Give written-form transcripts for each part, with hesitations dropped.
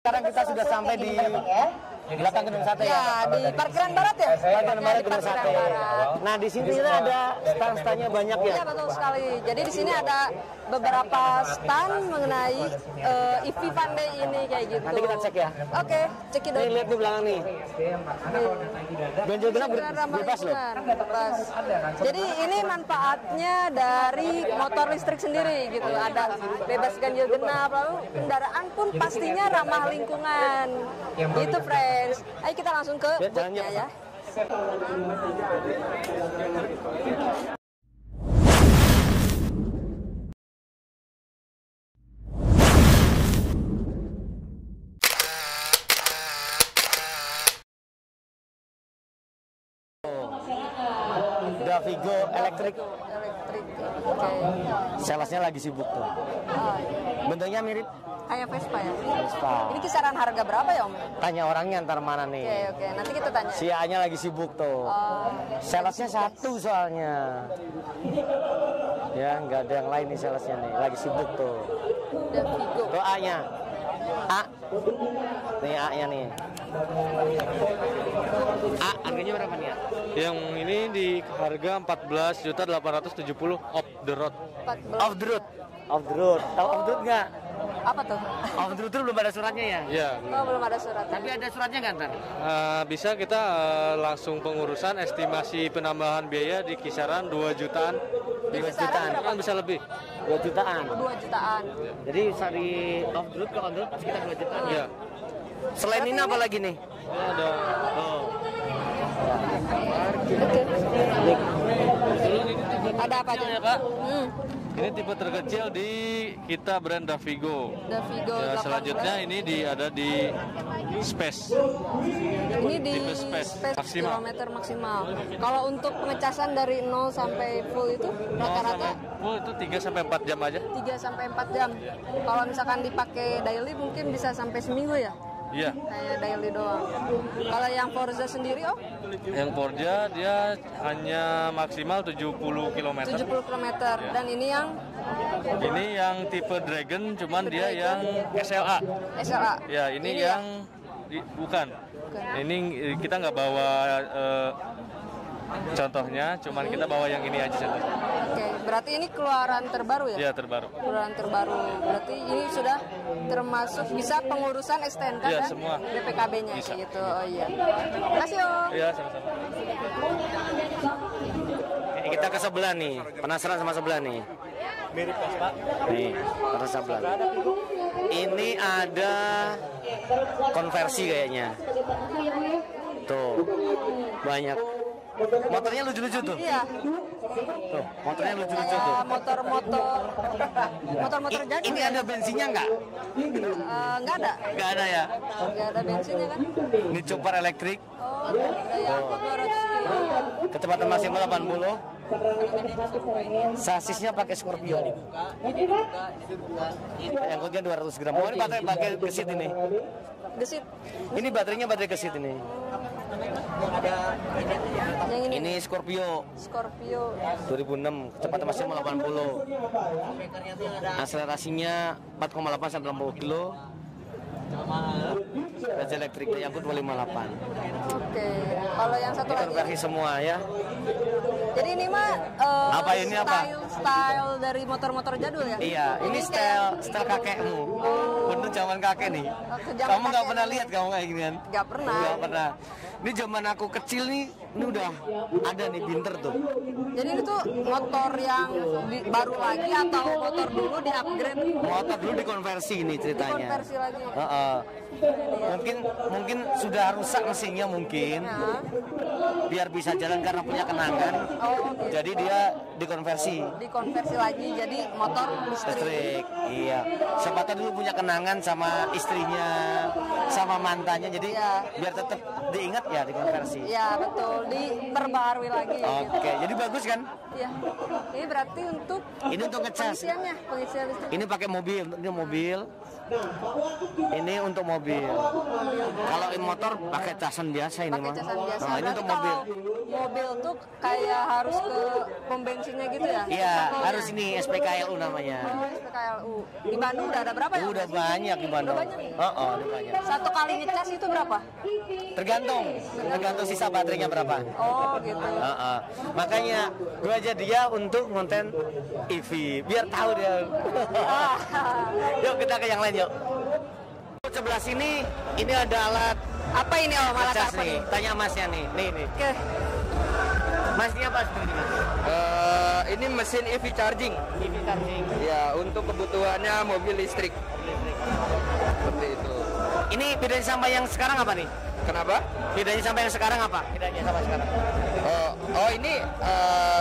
Sekarang kita sudah sampai di belakang gedung sate ya. Di parkiran barat ya? Parkiran barat gedung sate. Barat. Nah di sini ada stand-standnya banyak ya? Iya betul sekali. Jadi di sini ada beberapa stand mengenai EV Pandai ini kayak gitu. Nanti kita cek ya. Oke, cekidot. Nih lihat di belakang nih. Ganjil genap bebas loh. Bebas. Jadi ini manfaatnya dari motor listrik sendiri gitu. Ada bebas ganjil genap, lalu kendaraan pun pastinya ramah lingkungan. Gitu, friends. Ayo kita langsung ke booth-nya ya. Davigo elektrik. Oke. Salesnya lagi sibuk tuh. Bentuknya mirip Kayak Vespa ya? Vespa. Ini kisaran harga berapa ya Om? Tanya orangnya antar mana nih. Oke. Nanti kita tanya. Si A-nya lagi sibuk tuh. Salesnya satu soalnya. Ya nggak ada yang lain nih salesnya nih. Lagi sibuk tuh. Davigo. Tuh A-nya. A. Nih A-nya nih. A, harganya berapa nih ya? Yang ini di harga 14.870 off the road. 14. Off the road. Off the road. Tahu off the road nggak? Apa tuh? Off the road itu belum ada suratnya ya? Ya. Oh, belum ada surat. Tapi ada suratnya nggak ntar? Bisa kita langsung pengurusan estimasi penambahan biaya di kisaran 2 jutaan. 2 jutaan. Kan bisa lebih. 2 jutaan. 2 jutaan. Jadi dari off the road ke on the road sekitar 2 jutaan. Iya. Selain ini apa lagi nih? Ini ada Ada apa aja ya, Kak? Ini tipe terkecil di kita brand Davigo. Davigo. Ya, 18. selanjutnya ini ada di Space. Ini di tipe space maksimal. kilometer maksimal. Kalau untuk pengecasan dari 0 sampai full itu rata-rata Full itu 3 sampai 4 jam aja. 3 sampai 4 jam. Kalau misalkan dipakai daily mungkin bisa sampai seminggu ya? Iya. Kayak daily doang. Kalau yang Forza sendiri Yang Forza dia hanya maksimal 70 km. 70 km. Dan ini Ini yang tipe Dragon, cuman dia yang SLA. SLA. Ya, ini yang bukan. Ini kita nggak bawa contohnya, cuman kita bawa yang ini aja contohnya. Oke, berarti ini keluaran terbaru ya? Iya, terbaru. Keluaran terbaru. Berarti ini sudah termasuk bisa pengurusan STNK Iya, dan semua. BPKB-nya Bisa. gitu. Oh iya. Makasih Om. Iya, sama-sama. Kita ke sebelah nih. Penasaran sama sebelah nih. Mirip Vespa. Nih, terus sebelah. Ini ada konversi kayaknya. Tuh, banyak. Motornya lucu-lucu tuh. Iya. Tuh, motornya lucu-lucu tuh. Kayak motor-motor jadul. Ini ada bensinnya nggak? Nggak ada. Nggak ada ya. Nggak ada bensinnya kan? Ini chopper elektrik. Oh, daya angkut 200 kilo. Kecepatan maksimal 80. Sasisnya pakai Scorpio. Angkutnya 200 gram. Oh, ini pakai gesit ini. Gesit. Ini baterainya baterai gesit ini. Yang ini. Ini Scorpio Scorpio. 2006, kecepatan maksimal 80. Akselerasinya 4,8 sampai 60 kilo. Baja elektrik yang angkut 258. Oke. Kalau yang satu Ini lagi. konversi semua ya. Jadi ini mah Apa ini apa? Style dari motor-motor jadul ya? Iya, ini style kakekmu. Untuk zaman kakek nih. zaman Kamu nggak kakek. pernah lihat kamu kayak ginian? Nggak pernah. Nggak pernah. Ini zaman aku kecil nih, ini udah ada nih Binter tuh. Jadi itu tuh motor yang baru lagi atau motor dulu di-upgrade? Motor dulu dikonversi ini ceritanya. Dikonversi lagi. Mungkin sudah rusak mesinnya mungkin. Nah. Biar bisa jalan karena punya kenangan. Oh, gitu. Jadi dia dikonversi. Dikonversi lagi jadi motor listrik. Iya. Siapa tahu dulu punya kenangan sama istrinya, sama mantannya. Jadi biar tetap diingat ya dikonversi. Iya betul, diperbarui lagi. Oke, jadi bagus kan? Iya. Ini berarti untuk Ini untuk ngecas. pengisian listrik. Ini pakai mobil, ini mobil. Ini untuk mobil. Kalau motor pakai casan biasa ini Pakai mah. casan biasa. Nah, ini Berarti untuk mobil. kalau mobil tuh kayak harus ke pom bensinnya gitu ya? Iya, Contohnya. harus ini SPKLU namanya. Oh, SPKLU. Di Bandung udah ada berapa ya? Udah banyak di Bandung. Udah banyak? Udah banyak. Satu kali ngecas itu berapa? Tergantung sisa baterainya berapa. Oh gitu. Makanya gue aja dia untuk konten EV biar tahu dia. Yuk kita ke yang lain yuk. Sebelah sini ini ada alat Apa ini Om? Alat ngecas apa nih. nih? Tanya masnya nih. Nih. Oke. Mas ini apa sebenarnya Mas? Ini mesin EV charging. EV charging. Ya, untuk kebutuhannya mobil listrik. Seperti itu. Ini bedanya sama yang sekarang apa nih? Kenapa? Bedanya sama yang sekarang apa? Bedanya sama sekarang. Oh ini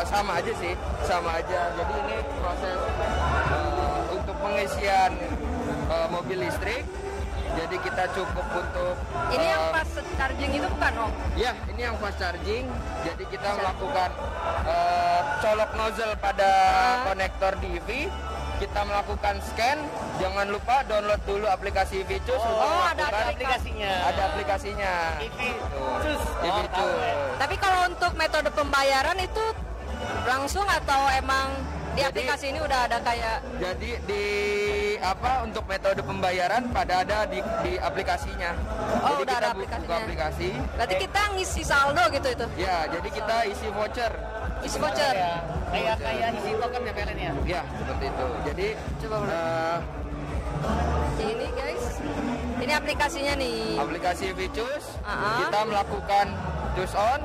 sama aja sih, sama aja. Jadi ini proses untuk pengisian mobil listrik. Jadi kita cukup untuk Ini yang pas charging itu bukan Om? ya, ini yang fast charging. Jadi kita melakukan colok nozzle pada konektor DV. Kita melakukan scan. Jangan lupa download dulu aplikasi VCus untuk ada melakukan aplikasinya. Ada aplikasinya. EV-Cus. EV-Cus. Tapi kalau untuk metode pembayaran itu langsung atau emang di aplikasi ini udah ada kayak Jadi untuk metode pembayaran pada ada di aplikasinya. Oh, Jadi udah kita ada buka aplikasinya. aplikasi. berarti kita ngisi saldo gitu itu? Ya, jadi kita isi voucher. Isi voucher. Kayak isi token ya PLN ya. Ya, seperti itu. Jadi Coba ini guys. Ini aplikasinya nih. aplikasi VCus, Ah. kita melakukan choose on,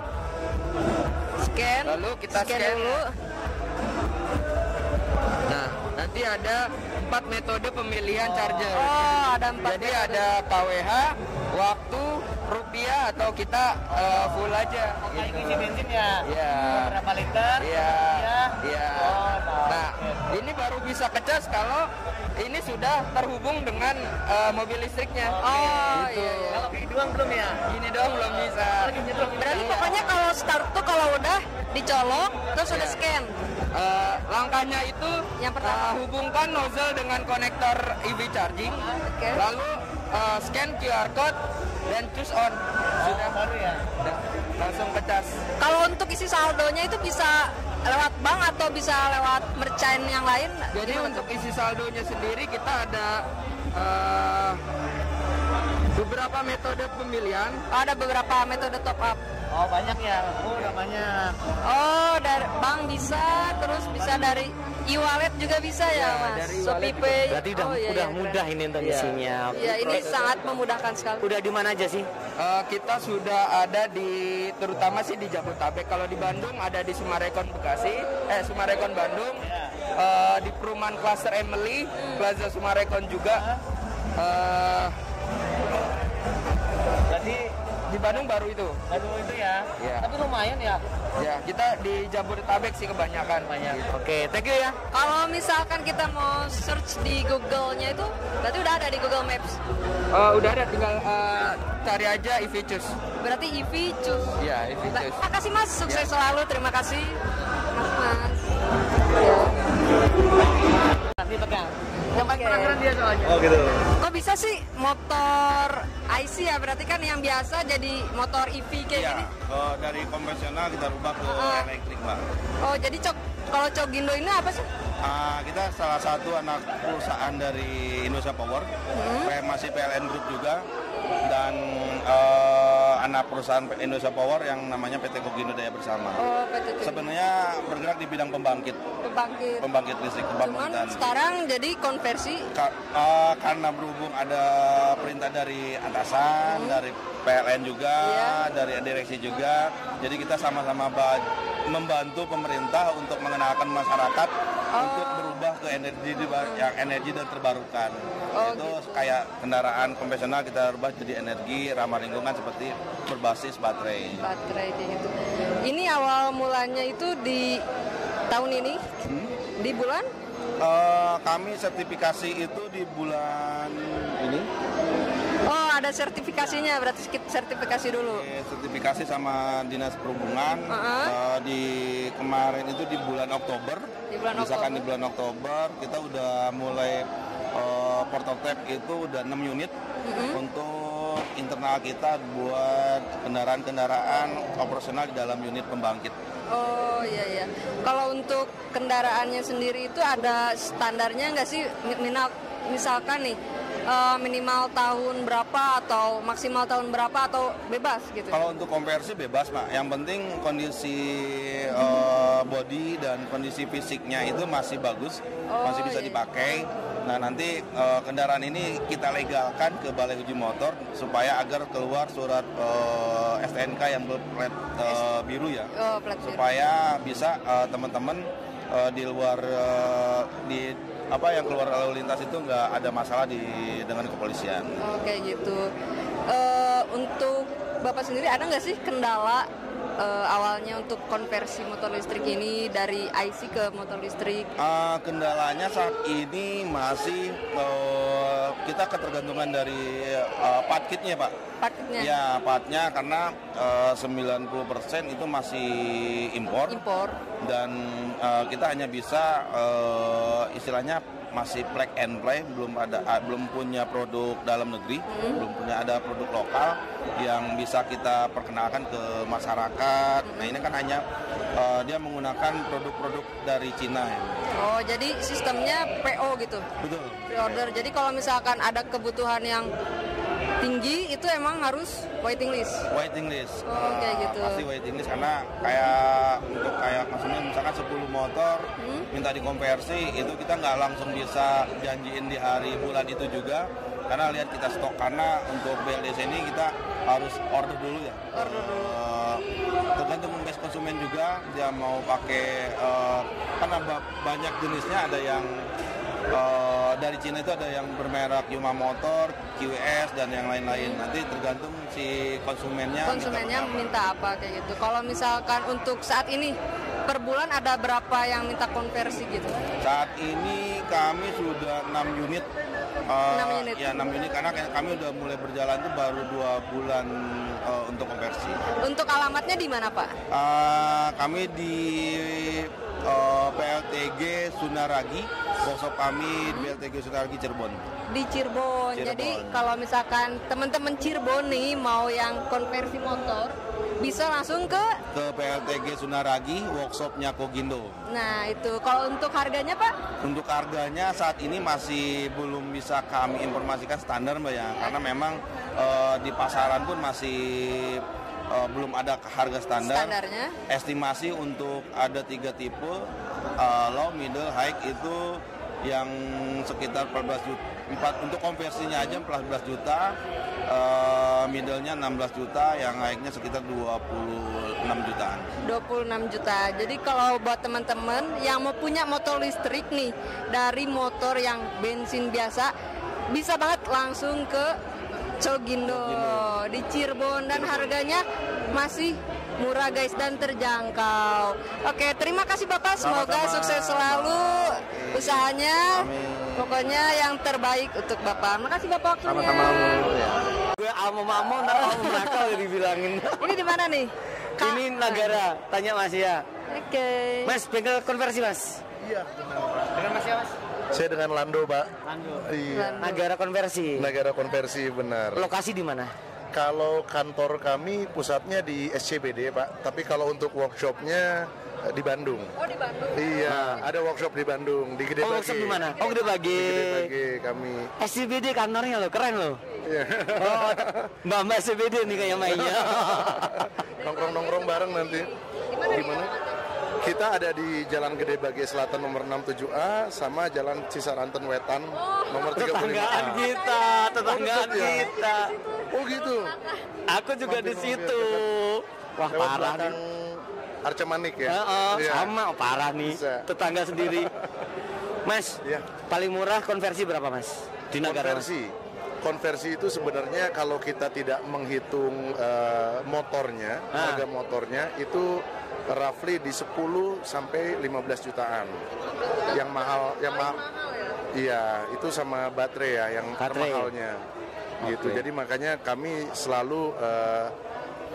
Scan. lalu kita scan. dulu. Nah, nanti ada 4 metode pemilihan charger. Oh, ada 4 Jadi ada KWH, waktu, rupiah, atau kita full aja. Kayak isi bensin ya. Iya. Berapa liter? Iya. Iya. Oh, Nah, ini baru bisa kecas kalau ini sudah terhubung dengan mobil listriknya. Oh, Gitu. iya. Kalau kayak doang belum ya? Ini doang belum bisa. Berarti pokoknya kalau start tuh kalau udah dicolok terus udah Iya. scan. Langkahnya itu Yang pertama. hubungkan nozzle dengan konektor EV charging, Oke. lalu scan QR code dan choose on. Sudah Baru ya. Udah, langsung kecas. Kalau untuk isi saldonya itu bisa lewat bank atau bisa lewat merchant yang lain? Jadi Gimana untuk tuh? isi saldonya sendiri kita ada beberapa metode pemilihan. Ada beberapa metode top up. Oh banyak ya. Oh udah banyak. Oh, dari bank bisa, terus bisa dari e-wallet juga bisa ya, Ya, Mas. dari Shopee e-wallet Pay. Berarti udah Oh, iya, mudah ini untuk isinya. Iya, ini sangat memudahkan sekali. Udah di mana aja sih? Kita sudah ada terutama sih di Jabodetabek. Kalau di Bandung ada di Sumarekon Bekasi, Sumarekon Bandung, di perumahan Cluster Emily, Plaza Sumarekon juga. Berarti Di Bandung baru itu. itu ya. Iya. Tapi lumayan ya. Ya, kita di Jabodetabek sih kebanyakan. Gitu. Oke, thank you ya. Kalau misalkan kita mau search di Google-nya itu, berarti udah ada di Google Maps. Udah ada, tinggal cari aja EV-Cus. Berarti EV Cus. Ya, EV-Cus. Terima kasih Mas, sukses selalu. Terima kasih Mas. Nanti pegang. Yang paling penasaran dia soalnya. Oh gitu. Kok bisa sih motor IC ya? Berarti kan yang biasa jadi motor EV kayak gini. Kalau dari konvensional kita rubah ke elektrik, Mbak. Oh, jadi kalau Cogindo ini apa sih? Kita salah satu anak perusahaan dari Indonesia Power, masih PLN Group juga, dan anak perusahaan Indonesia Power yang namanya PT Cogindo Daya Bersama. Oh, PT Sebenarnya bergerak di bidang pembangkit listrik, Cuman pembangkitan. sekarang jadi konversi. Karena berhubung ada perintah dari atasan, dari PLN juga, dari direksi juga, jadi kita sama-sama membantu pemerintah untuk mengenalkan masyarakat untuk berubah ke energi dan terbarukan. Itu kayak kendaraan konvensional kita rubah jadi energi ramah lingkungan seperti berbasis baterai. Baterai kayak gitu. Ini awal mulanya itu di tahun ini, di bulan? Kami sertifikasi itu di bulan ini. Oh, ada sertifikasinya, berarti sertifikasi dulu. Sertifikasi sama Dinas Perhubungan di kemarin itu di bulan Oktober. Di bulan Misalkan Oktober. di bulan Oktober kita udah mulai prototipe itu udah 6 unit untuk internal kita buat kendaraan-kendaraan operasional di dalam unit pembangkit. Oh iya iya. Kalau untuk kendaraannya sendiri itu ada standarnya nggak sih? Misalkan nih minimal tahun berapa atau maksimal tahun berapa atau bebas gitu? Kalau untuk konversi bebas, Pak. Yang penting kondisi body dan kondisi fisiknya itu masih bagus, masih bisa dipakai. Nah nanti kendaraan ini kita legalkan ke Balai Uji Motor supaya agar keluar surat STNK yang berplat biru ya, supaya bisa teman-teman di luar yang keluar lalu lintas itu nggak ada masalah dengan kepolisian. Oke gitu. Untuk Bapak sendiri ada nggak sih kendala awalnya untuk konversi motor listrik ini dari IC ke motor listrik? Kendalanya saat ini masih kita ketergantungan dari part kitnya, Pak. Part kitnya? Ya, partnya karena 90% itu masih impor. Dan kita hanya bisa istilahnya masih plug and play, belum punya produk dalam negeri, belum punya ada produk lokal yang bisa kita perkenalkan ke masyarakat. Nah ini kan hanya dia menggunakan produk-produk dari Cina ya. Oh jadi sistemnya PO gitu? Betul. Pre-order. Jadi kalau misalkan ada kebutuhan yang tinggi itu emang harus waiting list. Waiting list. Kayak gitu. Pasti waiting list karena kayak konsumen misalkan 10 motor minta dikonversi itu kita nggak langsung bisa janjiin di hari bulan itu juga karena lihat kita stok, karena untuk BLDC ini kita harus order dulu ya. Tergantung base konsumen juga dia mau pakai karena banyak jenisnya, ada yang dari Cina itu ada yang bermerek Yuma Motor, QS dan yang lain-lain. Nanti tergantung si konsumennya minta apa kayak gitu. Kalau misalkan untuk saat ini per bulan ada berapa yang minta konversi gitu? Saat ini kami sudah 6 unit. 6 unit? Ya 6 unit karena kami udah mulai berjalan tuh baru 2 bulan untuk konversi. Untuk alamatnya di mana, Pak? Kami di PLTG Sunaragi, workshop kami di PLTG Sunaragi Cirebon. Di Cirebon. Jadi kalau misalkan teman-teman Cirebon nih mau yang konversi motor, bisa langsung ke PLTG Sunaragi, workshopnya Kogindo. Nah itu, kalau untuk harganya Pak? Untuk harganya saat ini masih belum bisa kami informasikan standar Mbak ya, karena memang di pasaran pun masih belum ada harga standarnya. Estimasi untuk ada 3 tipe, low, middle, high itu yang sekitar 14 juta. Untuk konversinya aja 14 juta, middle-nya 16 juta, yang high-nya sekitar 26 jutaan. 26 juta. Jadi kalau buat teman-teman yang mau punya motor listrik nih, dari motor yang bensin biasa, bisa banget langsung ke Cogindo di Cirebon, dan harganya masih murah guys dan terjangkau. Oke, terima kasih Bapak, semoga sukses selalu usahanya. Pokoknya yang terbaik untuk Bapak. Makasih Bapak waktunya. Sama-sama. Gue alma-mamu ntar alma nakal dibilangin. Ini di mana nih? Ini Nagara, tanya Mas ya. Oke. Mas, bengkel konversi Mas? Iya, benar. Dengan Mas ya Mas? Saya dengan Lando, Pak. Lando. Iya. Nagara konversi. Nagara konversi, benar. Lokasi di mana? Kalau kantor kami pusatnya di SCBD, Pak. Tapi kalau untuk workshopnya di Bandung. Oh, di Bandung. Iya, ada workshop di Bandung, di Gede Bage. Workshop di mana? Oh, Gede Bage. Di Gede Bage kami. SCBD kantornya loh, keren loh. Iya. Oh, Mbak SCBD nih kayak mainnya. Nongkrong-nongkrong bareng nanti. Di mana? Kita ada di Jalan Gede Bage Selatan nomor 67A sama Jalan Cisaranten Wetan nomor 35A. Tetanggaan kita. Oh gitu. Aku juga di situ. Wah, Lewat parah belakang nih. Arca Manik ya. Iya. Sama, parah nih. Bisa. Tetangga sendiri. Mas, Iya. paling murah konversi berapa Mas? Di Nagara. Konversi itu sebenarnya kalau kita tidak menghitung motornya, harga motornya itu roughly di 10 sampai 15 jutaan. Yang mahal ya? Iya, itu sama baterai ya yang termahalnya. Gitu. Jadi makanya kami selalu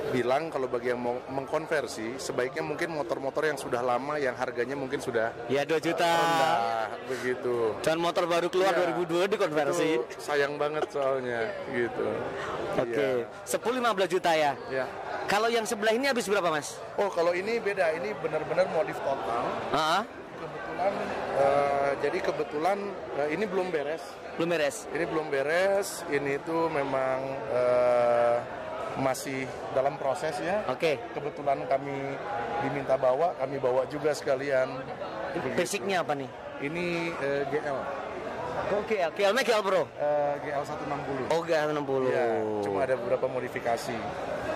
bilang kalau bagi yang mau mengkonversi sebaiknya mungkin motor-motor yang sudah lama yang harganya mungkin sudah Ya 2 juta. rendah begitu. Dan motor baru keluar Iya. 2002 dikonversi. Itu sayang banget soalnya gitu. Oke. 10-15 juta ya. Ya. Kalau yang sebelah ini habis berapa, Mas? Oh, kalau ini beda. Ini benar-benar modif total. Heeh. Kebetulan ini belum beres. Belum beres. Ini belum beres. Ini tuh memang masih dalam proses ya. Oke. Kebetulan kami diminta bawa, kami bawa juga sekalian. Basicnya apa nih? Ini GL. Oke, GL GL Pro. GL 160. Oh, GL 60. Ya, cuma ada beberapa modifikasi.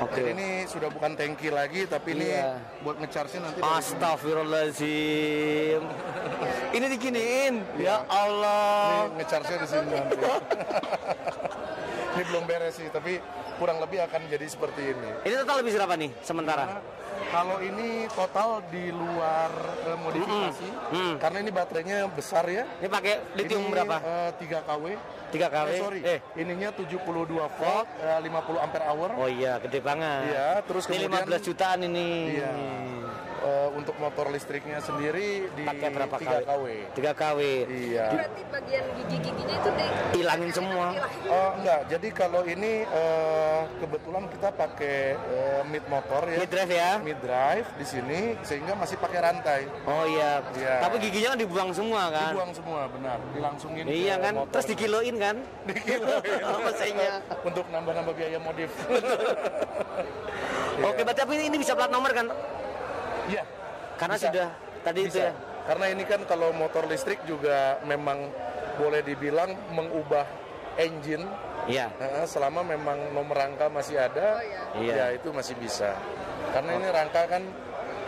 Oke. Jadi ini sudah bukan tangki lagi, tapi ini Iya. buat ngecharge-nya nanti. Astagfirullahaladzim. Ini diginiin. Ya Allah. Ini ngecharge-nya di sini nanti. Ini belum beres sih, tapi kurang lebih akan jadi seperti ini. Ini total habis berapa nih sementara? Nah, kalau ini total di luar modifikasi, karena ini baterainya besar ya. Ini pakai lithium Ini, berapa? 3 kW. 3 kW. Ininya 72 volt, 50 ampere hour. Oh iya, gede banget. Iya, terus Ini kemudian 15 jutaan ini. Iya. Untuk motor listriknya sendiri di Pakai berapa 3 kW. 3 kW. Iya. Berarti bagian gigi-giginya itu Hilangin semua. Oh enggak, jadi kalau ini kebetulan kita pakai mid motor ya. Mid drive ya? Mid drive di sini sehingga masih pakai rantai. Oh iya. Iya. Tapi giginya kan dibuang semua kan? Dibuang semua, benar. Dilangsungin Iya ke kan? motor. Terus dikiloin kan? Dikiloin. Mesinnya. Untuk nambah-nambah biaya modif. Oke, berarti tapi ini bisa plat nomor kan? Iya. Karena Bisa. sudah tadi itu Bisa. ya. Karena ini kan kalau motor listrik juga memang boleh dibilang mengubah engine. Iya. Selama memang nomor rangka masih ada, Iya. ya itu masih bisa. Karena ini rangka kan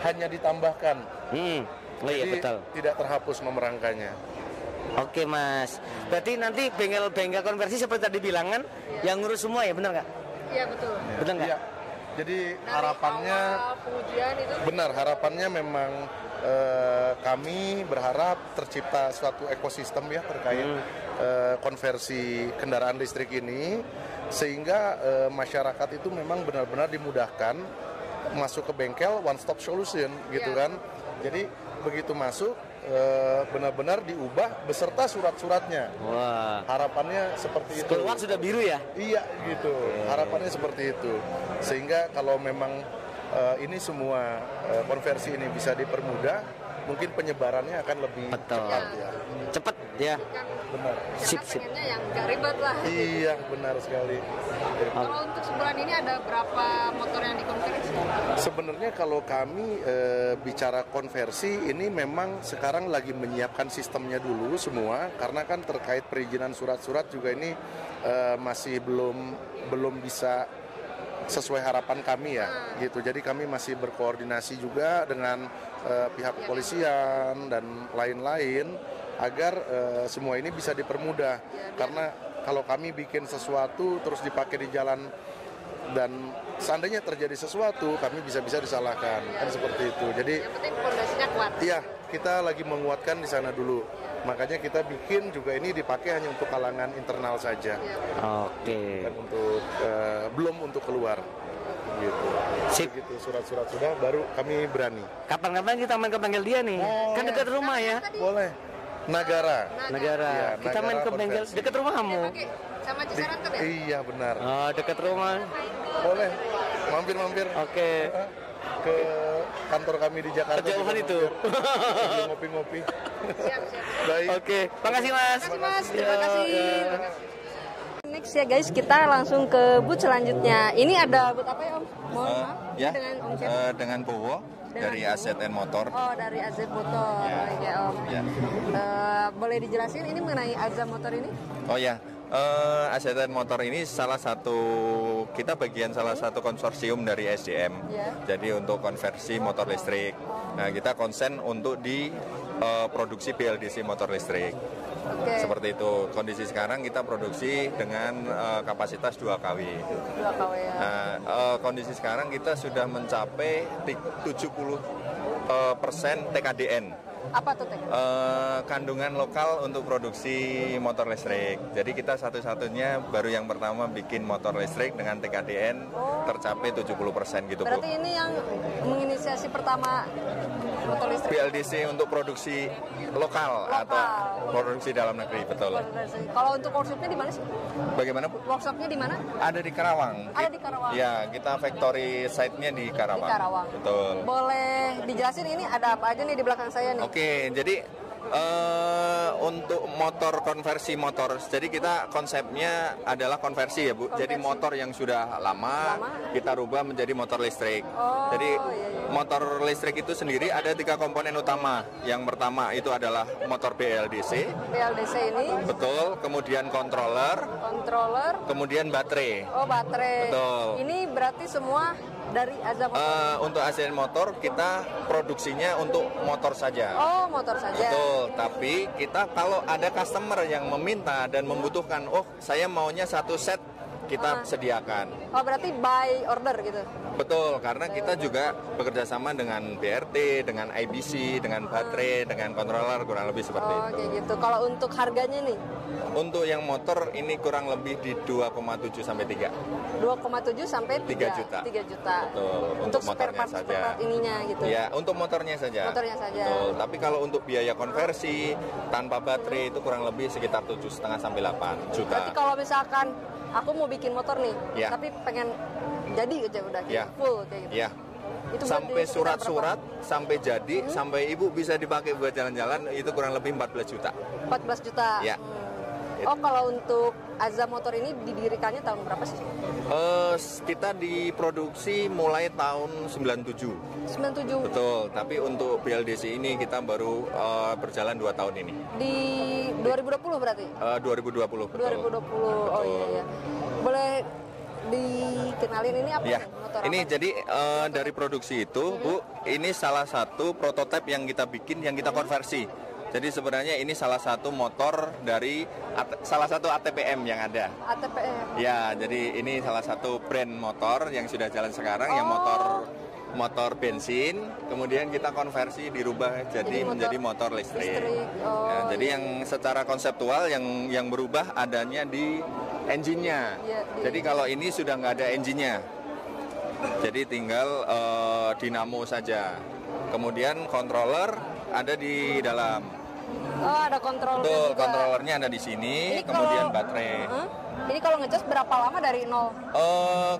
hanya ditambahkan, Oh iya jadi betul. tidak terhapus nomor rangkanya. Oke Mas. Berarti nanti bengkel-bengkel konversi seperti tadi bilang kan, yang ngurus semua ya, benar nggak? Iya betul. Benar nggak? Iya. Jadi harapannya Awal pengujian itu benar, harapannya memang kami berharap tercipta suatu ekosistem ya terkait konversi kendaraan listrik ini, sehingga masyarakat itu memang benar-benar dimudahkan masuk ke bengkel one stop solution gitu kan. Jadi begitu masuk benar-benar diubah beserta surat-suratnya. Wah. Harapannya seperti itu. Keluar sudah biru ya? Iya gitu. Harapannya seperti itu. Sehingga kalau memang ini semua konversi ini bisa dipermudah, mungkin penyebarannya akan lebih cepat ya. Cepet ya. Benar. Sip, karena sip. pengennya yang gak ribet lah. Iya, benar sekali. Kalau untuk sebulan ini ada berapa motor yang dikonversi? Sebenarnya kalau kami bicara konversi ini memang sekarang lagi menyiapkan sistemnya dulu semua, karena kan terkait perizinan surat-surat juga ini masih belum bisa sesuai harapan kami ya gitu. Jadi kami masih berkoordinasi juga dengan pihak kepolisian dan lain-lain agar semua ini bisa dipermudah, karena kalau kami bikin sesuatu terus dipakai di jalan dan seandainya terjadi sesuatu kami bisa-bisa disalahkan kan seperti itu. Jadi Yang penting fondasinya kuat. iya, kita lagi menguatkan di sana dulu. Makanya kita bikin juga ini dipakai hanya untuk kalangan internal saja. Oke. Dan untuk belum untuk keluar. Gitu. Sip. Begitu surat-surat sudah baru kami berani. Kapan-kapan kita main ke bengkel dia nih? Kan dekat rumah ya. Boleh. Nagara. Negara. Iya, Kita main Nagara ke bengkel konversi. dekat rumahmu. Oke, sama Cisaranten ya? Iya benar. Oh, dekat rumah. Boleh. Mampir-mampir Oke. ke kantor kami di Jakarta. Kejauhan juga itu. mampir. Sambil ngopi-ngopi. Siap. Baik. Oke, makasih Mas. Mas, terima Ya, kasih. ya. Next ya guys, kita langsung ke booth selanjutnya. Ini ada booth apa ya Om? Mohon maaf. Ya, Dengan Om siapa? dengan Bowo dari Bowo. Asset and Motor. Oh, dari Azam Motor. Ya Om. Ya. Boleh dijelasin ini mengenai Azam Motor ini? Oh ya, Asset and Motor ini salah satu, kita bagian salah satu konsorsium dari SDM. Ya. Jadi untuk konversi motor listrik. Nah, kita konsen untuk di produksi BLDC motor listrik. Oke. Seperti itu. Kondisi sekarang kita produksi dengan kapasitas 2 kW. 2 kW ya. Nah, kondisi sekarang kita sudah mencapai 70% TKDN. Apa tuh Teh? Kandungan lokal untuk produksi motor listrik. Jadi kita satu-satunya baru yang pertama bikin motor listrik dengan TKDN tercapai 70% gitu, Bu. Berarti ini yang menginisiasi pertama motor listrik? BLDC untuk produksi lokal atau produksi dalam negeri, betul. Kalau untuk workshopnya di mana sih? Bagaimana, Bu? Workshopnya di mana? Ada di Karawang. Ada di Karawang. Ya, kita factory site-nya di Karawang. Di Karawang. Betul. Boleh dijelasin ini ada apa aja nih di belakang saya nih? Oke, jadi untuk motor konversi motor, jadi kita konsepnya adalah konversi ya Bu. Jadi motor yang sudah lama kita rubah menjadi motor listrik. Jadi motor listrik itu sendiri ada 3 komponen utama. Yang pertama itu adalah motor BLDC. BLDC ini? Betul. Kemudian controller. Kemudian baterai. Oh, baterai. Betul. Ini berarti semua dari Azza Motor? Untuk ASN Motor kita produksinya untuk motor saja. Oh, motor saja. Betul, tapi kita kalau ada customer yang meminta dan membutuhkan, oh saya maunya satu set, kita sediakan. Oh, berarti by order gitu? Betul, karena kita juga bekerja sama dengan BRT, dengan IBC, dengan baterai, dengan controller, kurang lebih seperti itu. Oke gitu. Kalau untuk harganya nih? Untuk yang motor ini kurang lebih di 2,7 sampai 3. 2,7 sampai 3 juta. 3 juta. Betul, Untuk motornya spare saja. part ininya gitu. Ya, untuk motornya saja. Motornya saja. Betul, tapi kalau untuk biaya konversi tanpa baterai itu kurang lebih sekitar 7,5 sampai 8 juta. Berarti kalau misalkan aku mau bikin motor nih, Ya. tapi pengen jadi aja udah Ya. full kayak gitu. Ya. Itu Sampai berarti surat-surat, sampai jadi, sampai ibu bisa dipakai buat jalan-jalan itu kurang lebih 14 juta. 14 juta. Ya. Oh, kalau untuk Azza Motor ini didirikannya tahun berapa sih? Kita diproduksi mulai tahun 97. 97. Betul, tapi untuk BLDC ini kita baru berjalan 2 tahun ini. Di 2020 berarti? 2020, betul. 2020. Oh iya. Boleh dikenalin ini apa Ya, nih, motor ini apa? jadi dari produksi itu, Bu, ini salah satu prototipe yang kita bikin, yang kita konversi. Jadi sebenarnya ini salah satu motor dari salah satu ATPM yang ada. ATPM. Ya, jadi ini salah satu brand motor yang sudah jalan sekarang, yang motor bensin, kemudian kita konversi dirubah menjadi motor listrik. Oh, Ya, jadi yang secara konseptual yang berubah adanya di engine-nya. Jadi kalau ini sudah nggak ada engine-nya, jadi tinggal dinamo saja. Kemudian controller ada di dalam. Oh, ada kontrol. Betul, kontrolernya ada di sini, kemudian baterai. Ini kalau ngecas berapa lama dari nol?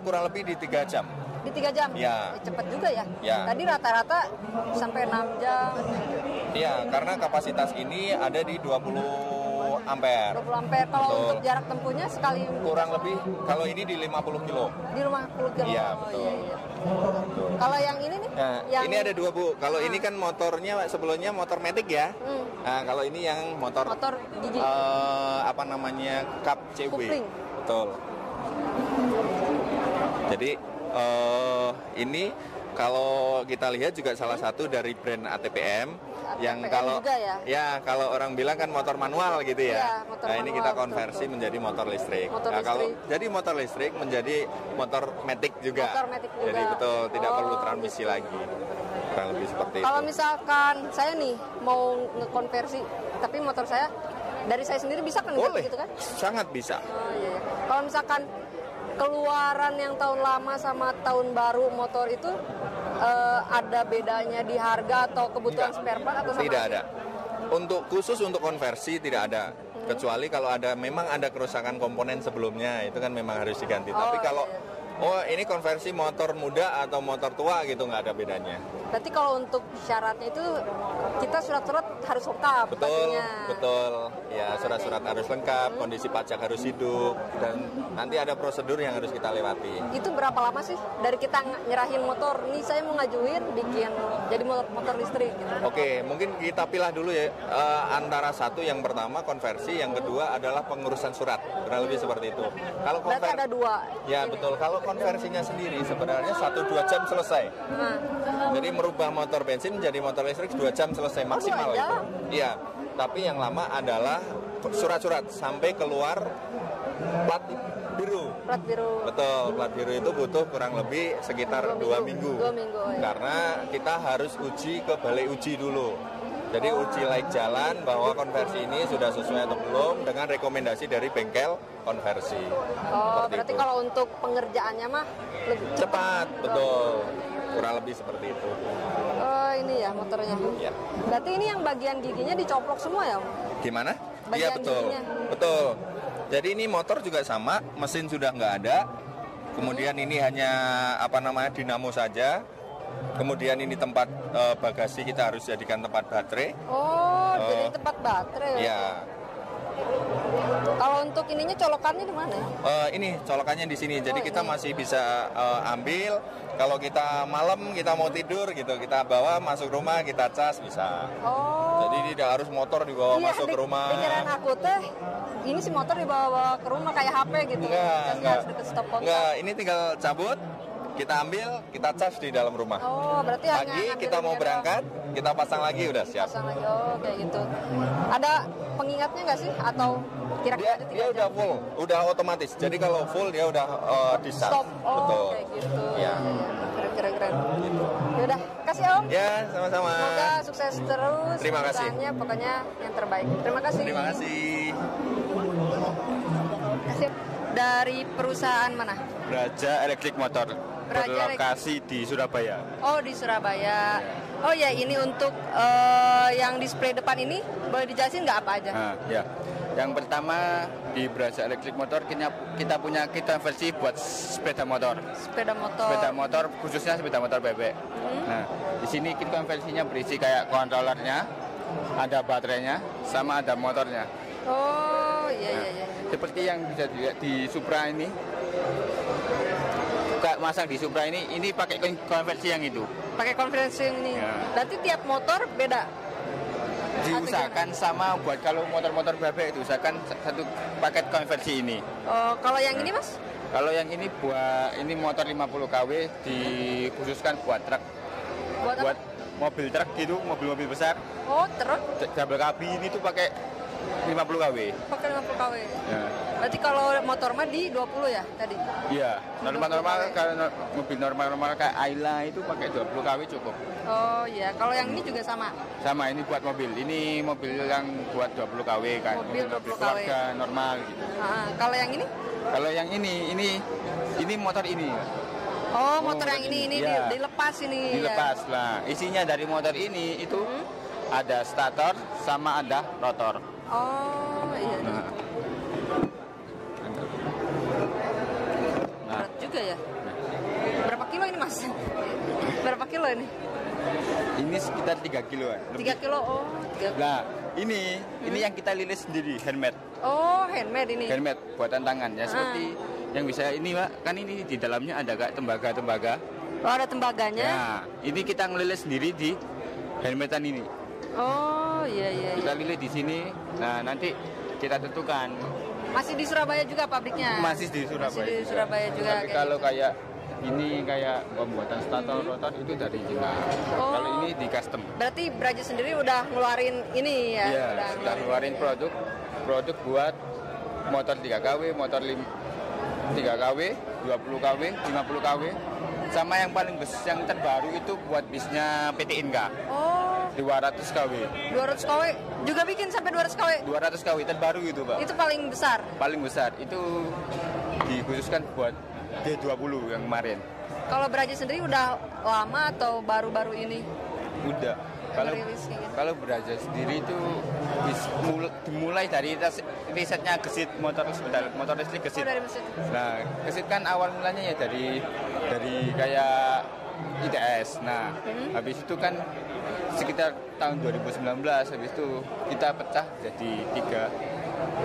Kurang lebih di 3 jam. Di 3 jam? Ya. Cepet juga ya? Ya. Tadi rata-rata sampai 6 jam. Iya, karena kapasitas ini ada di 20 ampere. 20 ampere. Kalau Betul. untuk jarak tempuhnya sekali? Kurang lebih, kalau ini di 50 kilo. Di 50 kilo? Iya, betul. Iya. Kalau yang ini nih? Nah, yang... ini ada 2, Bu. Kalau ini kan motornya sebelumnya motor Matic ya. Nah, kalau ini yang motor gigi. Apa namanya? Cup CW. Kupling. Betul. Jadi ini kalau kita lihat juga salah satu dari brand ATPM yang kalau juga ya? Kalau orang bilang kan motor manual gitu ya. Iya, motor Nah, ini manual, kita betul, konversi menjadi motor listrik. Motor Nah, kalau listrik. jadi motor listrik menjadi motor Matic juga. Motor Matic juga. Jadi betul, tidak Oh, perlu transmisi lagi. Kurang lebih seperti Kalau itu. misalkan saya nih mau ngekonversi, tapi motor saya dari saya sendiri bisa kan? Boleh, Gitu kan? sangat bisa. Oh, iya. Kalau misalkan keluaran yang tahun lama sama tahun baru motor itu ada bedanya di harga atau kebutuhan spare part atau sama? Tidak ada. Khusus untuk konversi tidak ada. Kecuali kalau memang ada kerusakan komponen sebelumnya, itu kan memang harus diganti. Tapi kalau ini konversi motor muda atau motor tua gitu, nggak ada bedanya. Berarti kalau untuk syaratnya itu kita surat-surat harus lengkap. Betul, pastinya. betul. Ya, surat-surat harus lengkap, kondisi pajak harus hidup, dan nanti ada prosedur yang harus kita lewati. Itu berapa lama sih dari kita nyerahin motor? Nih saya mau ngajuin bikin jadi motor listrik gitu. Oke, mungkin kita pilih dulu ya antara satu yang pertama konversi, yang kedua adalah pengurusan surat. Kurang lebih seperti itu. Kalau Berarti ada 2. Ya, betul. Kalau konversinya sendiri sebenarnya 1-2 jam selesai. Jadi merubah motor bensin menjadi motor listrik 2 jam selesai maksimal itu. Iya. Tapi yang lama adalah surat-surat sampai keluar plat biru. Plat biru. Betul, plat biru itu butuh kurang lebih sekitar 2 minggu. 2 minggu. Ya. Karena kita harus uji ke balai uji dulu. Jadi uji laik jalan bahwa konversi ini sudah sesuai atau belum dengan rekomendasi dari bengkel konversi. Oh, berarti itu. kalau untuk pengerjaannya mah lebih Cepat, betul. Kurang lebih seperti itu. Oh, ini ya motornya. Ya. Berarti ini yang bagian giginya dicoplok semua ya, Om? Gimana? Bagian Iya, betul. giginya. Betul. Jadi ini motor juga sama, mesin sudah nggak ada. Kemudian ini hanya dinamo saja. Kemudian ini tempat bagasi kita harus jadikan tempat baterai. Oh, jadi tempat baterai. Ya. Kalau untuk ininya colokannya di mana? Ini colokannya di sini. Jadi kita ini. masih bisa ambil. Kalau kita malam kita mau tidur gitu, kita bawa masuk rumah, kita cas bisa. Oh. Jadi tidak harus motor dibawa masuk ke rumah. Pikiran aku teh, ini si motor dibawa ke rumah kayak HP gitu. Casnya harus deket stop kontak. Enggak, ini tinggal cabut, kita ambil, kita cas di dalam rumah. Oh, berarti hanya Pagi ngambil kita mau ininya berangkat, kita pasang lagi udah siap. pasang lagi. Oh, kayak gitu. Ada pengingatnya nggak sih? Atau kira-kira ada 3 Dia udah jam? full, udah otomatis. Jadi kalau full dia udah di start. Stop. Oh, Betul. kayak gitu. Ya. Keren-keren. Yaudah, kasih Om. Ya, sama-sama. Semoga sukses terus. Terima kasih. Usahanya pokoknya yang terbaik. Terima kasih. Terima kasih. Dari perusahaan mana? Braja Elektrik Motor. Braja Berlokasi di Surabaya. Oh, di Surabaya. Oh ya, ini untuk yang display depan ini boleh dijelasin nggak apa aja? Nah, ya. Yang pertama di Braja Elektrik Motor kita punya kit konversi buat sepeda motor. Sepeda motor. Sepeda motor khususnya sepeda motor bebek. Nah, di sini kit konversinya berisi kayak kontrolernya, ada baterainya, sama ada motornya. Oh, iya. Seperti yang bisa dilihat di Supra ini. Buka masang di Supra ini pakai konversi yang itu. Pakai konversi yang ini. Ya. Berarti tiap motor beda. Diusahakan sama buat kalau motor-motor bebek itu usahakan satu paket konversi ini. Oh, kalau yang ini Mas? Kalau yang ini ini motor 50 kW dikhususkan buat truk. Buat mobil truk gitu, mobil-mobil besar. Oh, truk Double cabin itu pakai 50 kW. pakai 50 kW. Ya. Berarti kalau motor mah di 20 ya tadi? Iya, normal-normal kalau mobil normal-normal kayak Ayla itu pakai 20 kW cukup. Oh iya, kalau yang ini juga sama? Sama, ini buat mobil. Ini mobil yang buat 20 kW kan. Mobil 20 kW. Keluarga normal gitu. Kalau yang ini? Kalau yang ini motor ini. Oh, motor yang ini iya. dilepas ini. Dilepas lah. Isinya dari motor ini itu ada stator sama ada rotor. Oh iya. Nah. Berat juga ya. Berapa kilo ini Mas? Berapa kilo ini? Ini sekitar 3 kiloan. 3 kilo. Oh, 3 kilo. Nah, ini yang kita lilis sendiri, handmade. Oh, handmade ini. Handmade buatan tangan ya, seperti yang bisa ini Pak, kan ini di dalamnya ada kayak tembaga-tembaga. Oh, ada tembaganya. Nah, ini kita ngelilis sendiri di handmadean ini. Oh, iya. Kita lilis di sini. Nah, nanti kita tentukan. Masih di Surabaya juga pabriknya? Masih di Surabaya. Masih di Surabaya juga. Tapi kalau kayak ini kayak pembuatan stator rotor itu dari Cina. Oh. Kalau ini di custom. Berarti Braja sendiri udah ngeluarin ini ya? Iya, sudah ngeluarin produk buat motor 3 kW, motor 3 kW, 20 kW, 50 kW. Sama yang paling besar, yang terbaru itu buat bisnya PT Inka. Oh. 200 kW. 200 kW juga bikin sampai 200 kW? 200 kW terbaru itu, Pak. Itu paling besar? Paling besar. Itu dikhususkan buat D20 yang kemarin. Kalau Braja sendiri udah lama atau baru-baru ini? Udah. Kalau Braja sendiri itu dimulai dari risetnya Gesit motor listrik Gesit. Oh, dari mesin. Nah, Gesit kan awal mulanya ya dari kayak ITS. Nah, habis itu kan sekitar tahun 2019 habis itu kita pecah jadi 3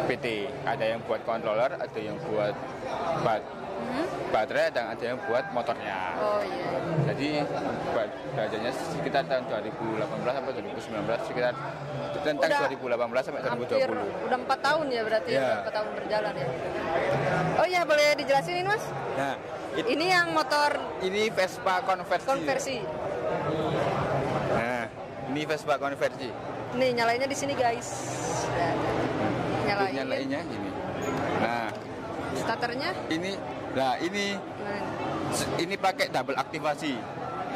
PT. Ada yang buat controller, ada yang buat baterai, dan ada yang buat motornya. Oh iya. Jadi buat Brajanya sekitar tahun 2018 sampai 2019, sekitar tentang 2018 sampai 2020. Udah 4 tahun ya berarti ya. 4 tahun berjalan ya. Oh iya, boleh dijelasin ini Mas? Nah, ini yang motor ini Vespa konversi. Nah, ini Vespa konversi. Nih nyalainnya di sini guys. Nyalainnya gini. Nah, starternya? Ini pakai double aktivasi.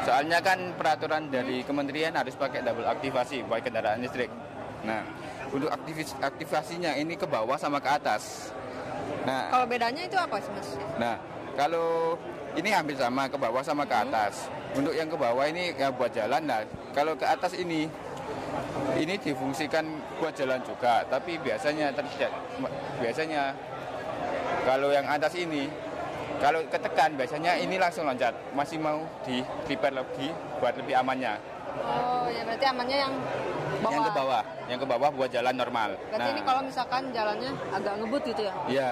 Soalnya kan peraturan dari kementerian harus pakai double aktivasi buat kendaraan listrik. Nah, untuk aktivasinya ini ke bawah sama ke atas. Nah, Kalau bedanya itu apa sih, Mas? nah kalau ini hampir sama ke bawah sama ke atas. Untuk yang ke bawah ini ya buat jalan. Nah, kalau ke atas ini difungsikan buat jalan juga. Tapi biasanya kalau yang atas ini kalau ketekan biasanya ini langsung loncat. Masih mau di prepare lagi buat lebih amannya. Oh, ya berarti amannya yang bawah. Yang ke bawah buat jalan normal. Berarti ini kalau misalkan jalannya agak ngebut gitu ya? Iya.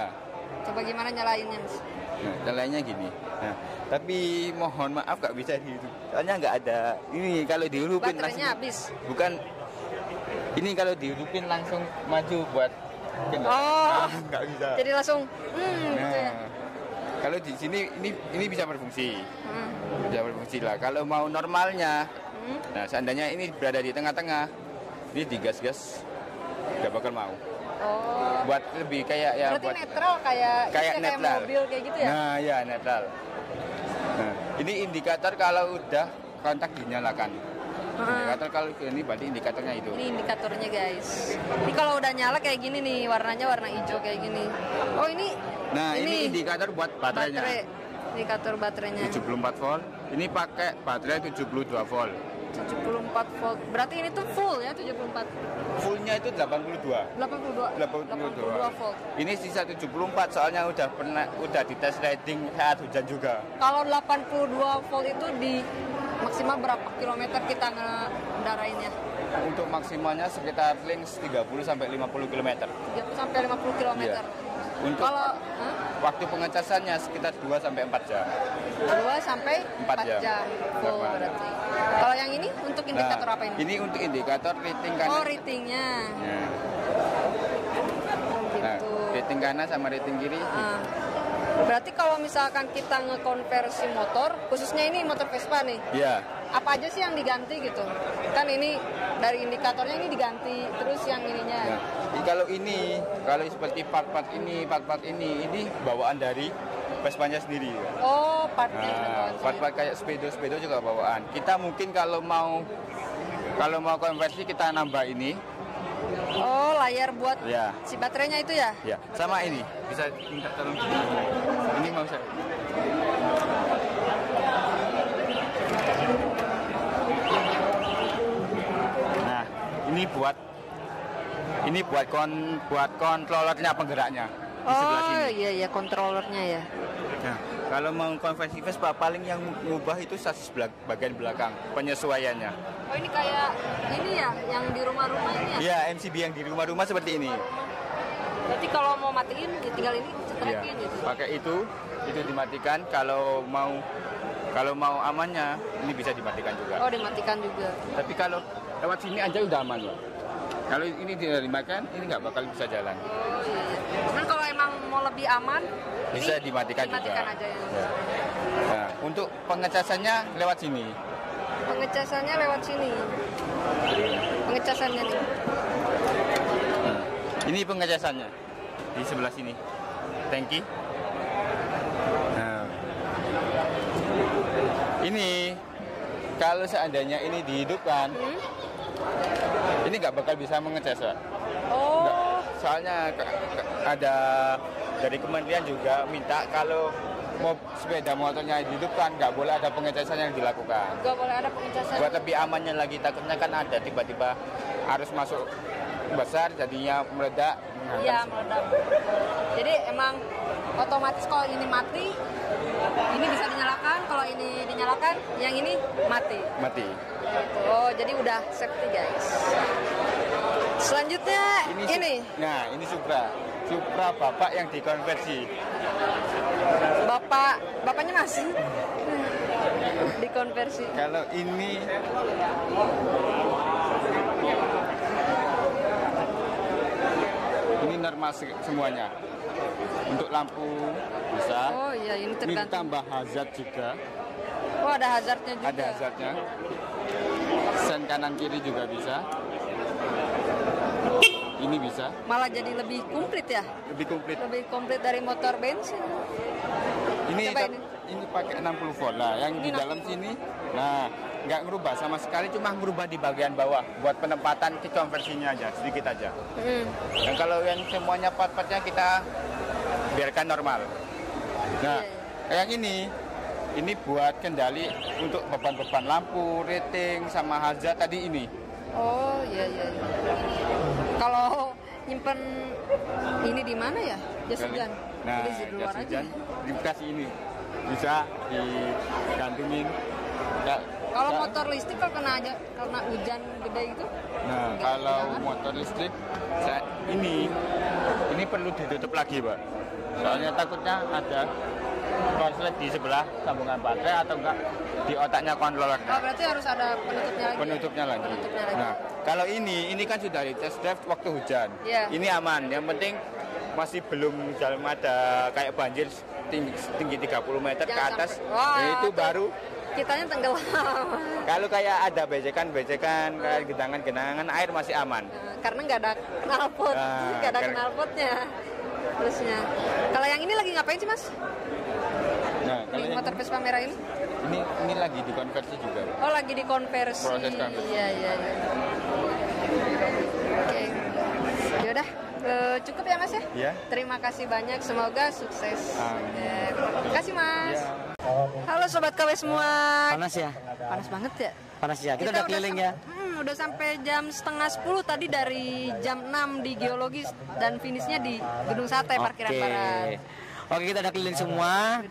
Coba gimana nyalainnya, Mas? Nah, jalannya gini. Nah, tapi mohon maaf nggak bisa gitu. Soalnya nggak ada. Ini kalau dihidupin Baterainya habis. Bukan. Ini kalau dihidupin langsung maju buat. Oh. Nggak bisa. Jadi langsung gitu ya. Kalau di sini ini bisa berfungsi. Bisa berfungsi lah. Kalau mau normalnya, nah seandainya ini berada di tengah-tengah, ini digas-gas nggak bakal mau. Oh. Buat lebih kayak ya Berarti buat netral kayak netral. mobil kayak gitu ya? Nah, ya netral. Nah, ini indikator kalau udah kontak dinyalakan. Indikator kalau ini berarti indikatornya itu. Ini indikatornya, guys. Ini kalau udah nyala kayak gini nih, warnanya warna hijau kayak gini. Oh, ini. Nah, ini indikator buat baterainya. Indikator baterainya. 74 volt. Ini pakai baterai 72 volt. 74 volt. Berarti ini tuh full ya 74. Fullnya itu 82. 82 volt. Ini sisa 74 soalnya udah dites riding saat hujan juga. Kalau 82 volt itu di maksimal berapa kilometer kita ngendarainnya? Untuk maksimalnya sekitar links 30 sampai 50 km. 30 sampai 50 km. Iya. Untuk waktu pengecasannya sekitar 2 sampai 4 jam. 2 sampai 4 jam. Full Normal. berarti. Kalau yang ini untuk indikator apa ini? Ini untuk indikator rating kanan. Oh, ratingnya. Ya. Oh, Nah, gitu. rating kanan sama rating kiri. Berarti kalau misalkan kita ngekonversi motor, khususnya ini motor Vespa nih, Iya. apa aja sih yang diganti gitu? Kan ini dari indikatornya ini diganti, terus yang ininya. Nah, kalau seperti part-part ini bawaan dari Vespanya sendiri. Oh, partnya sudah Nah, bawaan part-part kayak speedo juga bawaan. Kita mungkin kalau mau konversi kita nambah ini. Oh, layar buat Ya. si baterainya itu ya? Ya, sama ini. Bisa minta tolong. Ini mau saya. Nah, ini buat kontrolernya penggeraknya di sebelah sini. Oh, iya kontrolernya ya. Nah, kalau mau konversi Vespa paling yang ngubah itu sasis bagian belakang, penyesuaiannya. Oh, ini kayak ini ya yang di rumah-rumah ini ya? Iya, MCB yang di rumah-rumah seperti ini. Berarti kalau mau matiin ya tinggal ini Iya, cetrekin gitu. pakai itu dimatikan. Kalau mau amannya ini bisa dimatikan juga. Oh, dimatikan juga. Tapi kalau lewat sini aja udah aman loh. Kalau ini tidak dimakan, ini nggak bakal bisa jalan. Oh, iya. Cuman kalau emang mau lebih aman, Bisa ini dimatikan juga. aja ya. Ya. Nah, untuk pengecasannya lewat sini. Pengecasannya lewat sini. Pengecasannya nih. Ini pengecasannya di sebelah sini. Tangki. Nah. Ini kalau seandainya ini dihidupkan, ini nggak bakal bisa mengecas, Pak. Oh. Nggak. Soalnya ada dari kementerian juga minta kalau mau sepeda motornya dihidupkan nggak boleh ada pengecasan yang dilakukan. Nggak boleh ada pengecasan. Buat lebih amannya lagi, takutnya kan ada tiba-tiba arus masuk besar jadinya meledak. Iya, meledak. Jadi emang otomatis kalau ini mati, ini bisa dinyalakan. Kalau ini dinyalakan, yang ini mati. Mati. Oh, jadi udah safety, guys. Selanjutnya ini. Nah, ini Supra bapak yang dikonversi. Bapaknya masih dikonversi. Kalau ini normal semuanya. Untuk lampu bisa. Oh iya, ini tergantung. Ini tambah hazard juga. Oh, ada hazardnya juga. Ada hazardnya. Sen kanan kiri juga bisa. Ini bisa. Malah jadi lebih komplit ya? Lebih komplit. Lebih komplit dari motor bensin. Ini ini pakai 60 volt lah. Yang di dalam sini, nah nggak ngerubah sama sekali, cuma ngerubah di bagian bawah buat penempatan ke konversinya aja, sedikit aja. Dan kalau yang semuanya part-partnya kita biarkan normal. Nah, yang ini buat kendali untuk beban-beban lampu, rating, sama hazard tadi ini. Oh iya. Kalau nyimpen ini di mana ya? Jas hujan. Nah, di luar jas aja. hujan dikasih ini bisa digantungin. Kalau motor listrik kalau kena hujan gede itu? Nah, kalau motor listrik ini perlu ditutup lagi, Pak. Soalnya takutnya ada konslet di sebelah sambungan baterai atau enggak di otaknya controller. Oh, berarti harus ada penutupnya lagi. Nah, kalau ini kan sudah di test drive waktu hujan. Ini aman. Yang penting masih belum dalam ada kayak banjir tinggi 30 meter ke atas. Itu baru kitanya tenggelam. Kalau kayak ada bejekan kayak genangan air masih aman. Karena nggak ada knalpot, nggak ada knalpotnya. Terusnya. Kalau yang ini lagi ngapain sih, Mas? Nah, kalau di motor Vespa merah ini? Ini lagi dikonversi juga. Oh, lagi dikonversi. Proses konversi. Iya. Oke. Yaudah, cukup ya Mas ya? Iya. Terima kasih banyak, semoga sukses. Amin. Terima kasih Mas. Ya. Halo Sobat KW semua. Panas ya? Panas banget ya? Panas ya, kita udah keliling ya? Udah sampai jam 9:30 tadi, dari jam 6 di geologi dan finishnya di Gedung Sate Parkiran Barat. Oke, kita udah keliling semua.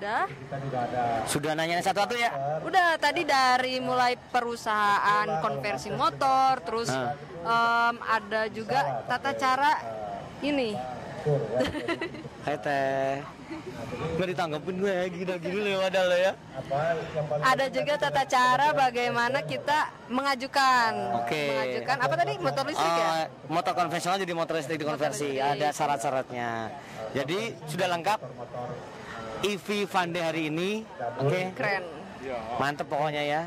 Sudah nanya satu-satu ya? Udah, tadi dari mulai perusahaan konversi motor, terus ada juga tata cara ini. Hai Teh. Nggak ditanggapin gue ya, gini lewat lo ya. Ada juga tata cara bagaimana kita mengajukan apa tadi, motor listrik ya? Motor konvensional jadi motor listrik dikonversi. Ada syarat-syaratnya. Jadi sudah lengkap EV Vande hari ini. Oke. Keren. Mantep pokoknya ya.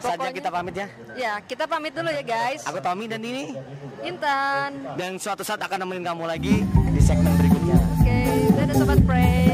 Saja kita pamit ya. Ya, kita pamit dulu ya guys. Aku Tommy dan ini Intan. Dan suatu saat akan nemenin kamu lagi di segmen berikutnya. Oke, dadah Sobat Pray.